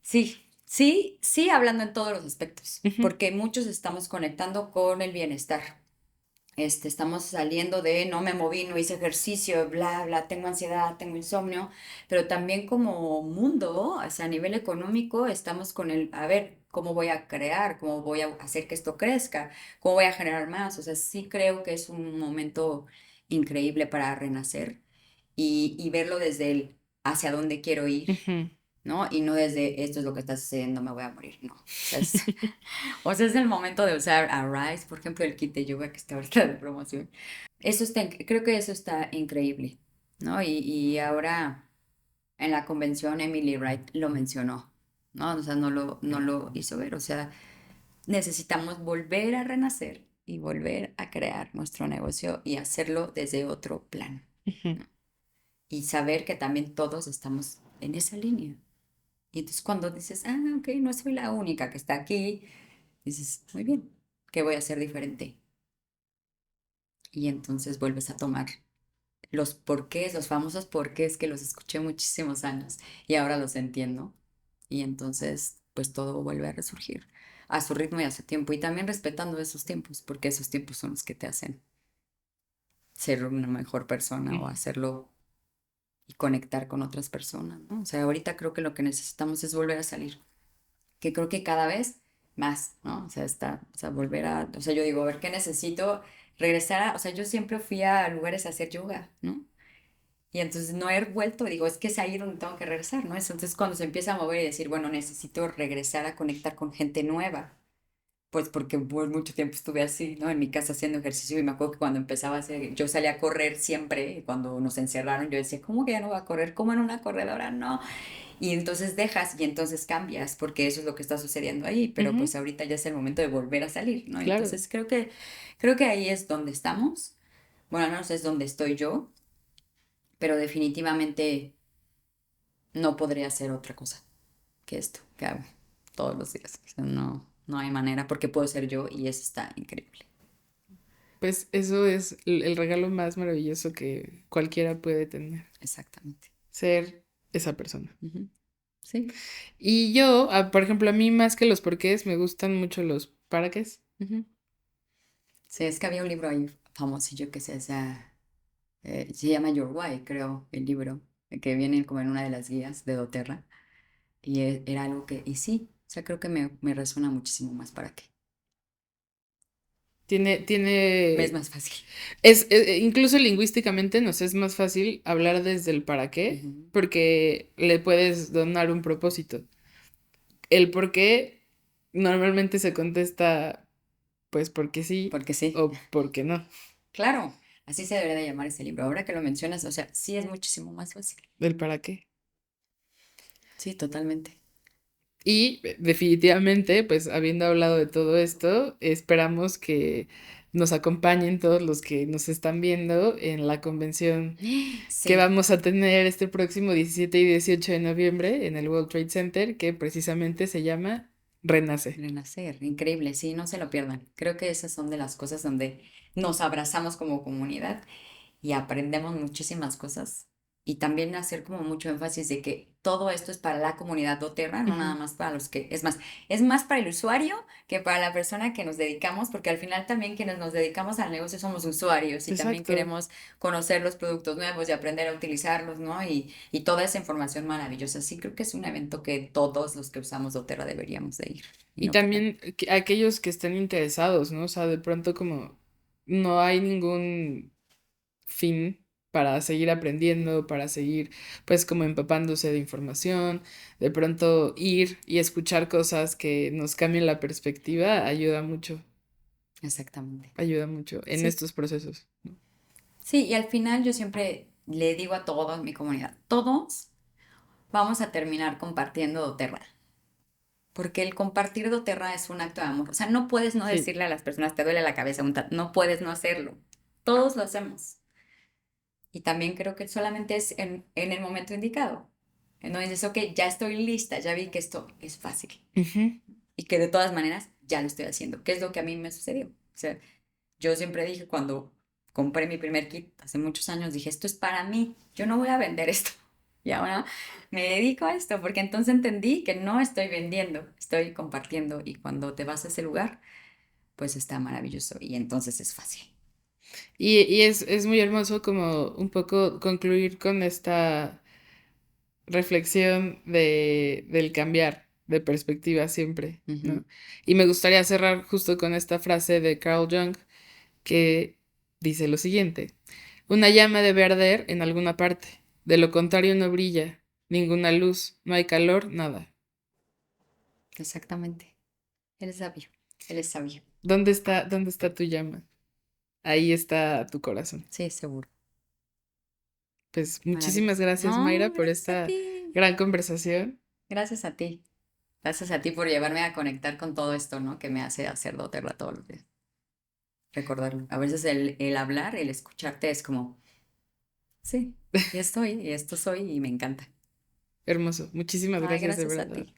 Speaker 2: Sí, sí, sí, hablando en todos los aspectos,
Speaker 1: Ujú,
Speaker 2: porque muchos estamos conectando con el bienestar. Estamos saliendo de no me moví, no hice ejercicio, bla, bla, tengo ansiedad, tengo insomnio, pero también como mundo, o sea, a nivel económico, estamos con el, a ver, ¿cómo voy a crear? ¿Cómo voy a hacer que esto crezca? ¿Cómo voy a generar más? O sea, sí creo que es un momento increíble para renacer y verlo desde el hacia dónde quiero ir,
Speaker 1: ujú.
Speaker 2: ¿no? Y no desde esto es lo que está sucediendo, me voy a morir, no. O sea, es el momento de usar Arise, por ejemplo, el kit de yoga que está ahorita de promoción. Eso está, creo que eso está increíble, ¿no? Y ahora en la convención Emily Wright lo mencionó, ¿no? O sea, no lo hizo ver. O sea, necesitamos volver a renacer y volver a crear nuestro negocio y hacerlo desde otro plano,
Speaker 1: Ujú.
Speaker 2: ¿no? Y saber que también todos estamos en esa línea. Y entonces cuando dices, ah, ok, no soy la única que está aquí, dices, muy bien, ¿qué voy a hacer diferente? Y entonces vuelves a tomar los porqués, los famosos porqués que los escuché muchísimos años y ahora los entiendo. Y entonces, pues todo vuelve a resurgir a su ritmo y a su tiempo y también respetando esos tiempos, porque esos tiempos son los que te hacen ser una mejor persona o hacerlo y conectar con otras personas, ¿no? O sea, ahorita creo que lo que necesitamos es volver a salir, que creo que cada vez más, ¿no? O sea, o sea, volver a, o sea, yo digo, a ver, ¿qué necesito? Regresar a, o sea, yo siempre fui a lugares a hacer yoga, ¿no? Y entonces no he vuelto, digo, es que es ahí donde tengo que regresar, ¿no? Entonces cuando se empieza a mover y decir, bueno, necesito regresar a conectar con gente nueva, pues porque por mucho tiempo estuve así, ¿no? En mi casa haciendo ejercicio y me acuerdo que cuando empezaba a hacer, yo salía a correr siempre, y cuando nos encerraron yo decía, ¿cómo que ya no voy a correr? ¿Cómo en una corredora? No. Y entonces dejas y entonces cambias, porque eso es lo que está sucediendo ahí, pero
Speaker 1: Ujú,
Speaker 2: pues ahorita ya es el momento de volver a salir, ¿no?
Speaker 1: claro.
Speaker 2: Entonces creo que ahí es donde estamos, bueno, al menos es donde estoy yo, pero definitivamente no podría hacer otra cosa que esto que hago todos los días. O sea, no, no hay manera porque puedo ser yo y eso está increíble.
Speaker 1: Pues eso es el regalo más maravilloso que cualquiera puede tener,
Speaker 2: Exactamente.
Speaker 1: ser esa persona.
Speaker 2: Ujú. Sí.
Speaker 1: Y yo, por ejemplo, a mí más que los porqués, me gustan mucho los para qués.
Speaker 2: Ujú. Sí, es que había un libro ahí famosillo que se llama Your Why, creo, el libro, que viene como en una de las guías de doTERRA. Y era algo que, y sí, o sea, creo que me resuena muchísimo más para qué. Me es
Speaker 1: Tiene,
Speaker 2: más fácil.
Speaker 1: incluso lingüísticamente nos es más fácil hablar desde el para qué,
Speaker 2: Ujú.
Speaker 1: porque le puedes donar un propósito. El por qué normalmente se contesta, pues porque sí
Speaker 2: Porque sí,
Speaker 1: o porque no,
Speaker 2: claro, así se debería de llamar ese libro. Ahora que lo mencionas, o sea, sí es muchísimo más fácil.
Speaker 1: del para qué.
Speaker 2: Sí, totalmente.
Speaker 1: Y definitivamente, pues habiendo hablado de todo esto, esperamos que nos acompañen todos los que nos están viendo en la convención que
Speaker 2: Sí,
Speaker 1: vamos a tener este próximo 17 y 18 de noviembre en el World Trade Center, que precisamente se llama Renace.
Speaker 2: renacer, increíble, sí, no se lo pierdan. Creo que esas son de las cosas donde nos abrazamos como comunidad y aprendemos muchísimas cosas. Y también hacer como mucho énfasis de que todo esto es para la comunidad doTERRA, no nada
Speaker 1: Ujú.
Speaker 2: más para los que, es más para el usuario que para la persona que nos dedicamos, porque al final también quienes nos dedicamos al negocio somos usuarios y también
Speaker 1: Exacto.
Speaker 2: queremos conocer los productos nuevos y aprender a utilizarlos, ¿no? Y toda esa información maravillosa. Sí, creo que es un evento que todos los que usamos doTERRA deberíamos de ir y
Speaker 1: Y
Speaker 2: no perder.
Speaker 1: también aquellos que estén interesados, ¿no? O sea, de pronto como no hay ningún fin para seguir aprendiendo, para seguir pues como empapándose de información, de pronto ir y escuchar cosas que nos cambien la perspectiva,
Speaker 2: Exactamente.
Speaker 1: ayuda mucho en
Speaker 2: Sí.
Speaker 1: estos procesos.
Speaker 2: Sí, y al final yo siempre le digo a todos mi comunidad, todos vamos a terminar compartiendo doTERRA, porque el compartir doTERRA es un acto de amor. O sea, no puedes no
Speaker 1: Sí.
Speaker 2: decirle a las personas, te duele la cabeza, no puedes no hacerlo. Todos lo hacemos. Y también creo que solamente es en el momento indicado. No dices, ok, ya estoy lista, ya vi que esto es fácil
Speaker 1: Ujú.
Speaker 2: y que de todas maneras ya lo estoy haciendo, que es lo que a mí me sucedió. O sea, yo siempre dije cuando compré mi primer kit hace muchos años, dije, esto es para mí, yo no voy a vender esto. Y ahora me dedico a esto porque entonces entendí que no estoy vendiendo, estoy compartiendo y cuando te vas a ese lugar, pues está maravilloso y entonces es fácil.
Speaker 1: Y es muy hermoso como un poco concluir con esta reflexión del cambiar de perspectiva siempre,
Speaker 2: Ujú.
Speaker 1: ¿no? Y me gustaría cerrar justo con esta frase de Carl Jung que dice lo siguiente: una llama debe arder en alguna parte, de lo contrario no brilla, ninguna luz, no hay calor, nada.
Speaker 2: Exactamente. Él es sabio. Él es sabio.
Speaker 1: Dónde está tu llama? Ahí está tu corazón.
Speaker 2: Sí, seguro.
Speaker 1: Pues muchísimas
Speaker 2: Maravilloso.
Speaker 1: gracias,
Speaker 2: No,
Speaker 1: Mayra, por
Speaker 2: gracias a
Speaker 1: esta
Speaker 2: ti.
Speaker 1: gran conversación.
Speaker 2: Gracias a ti. Gracias a ti por llevarme a conectar con todo esto, ¿no? Que me hace hacer doTERRA todos los días. Recordarlo. A veces el hablar, el escucharte es como, sí, y estoy, y esto soy, y me encanta.
Speaker 1: Hermoso. Muchísimas
Speaker 2: Ay,
Speaker 1: gracias, de
Speaker 2: gracias a
Speaker 1: verdad.
Speaker 2: ti.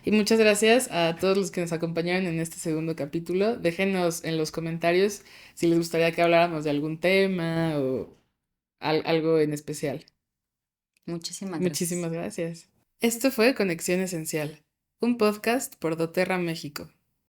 Speaker 1: Y muchas gracias a todos los que nos acompañaron en este segundo capítulo. Déjenos en los comentarios si les gustaría que habláramos de algún tema o algo en especial.
Speaker 2: Muchísimas gracias.
Speaker 1: Muchísimas gracias. Esto fue Conexión Esencial, un podcast por doTERRA México.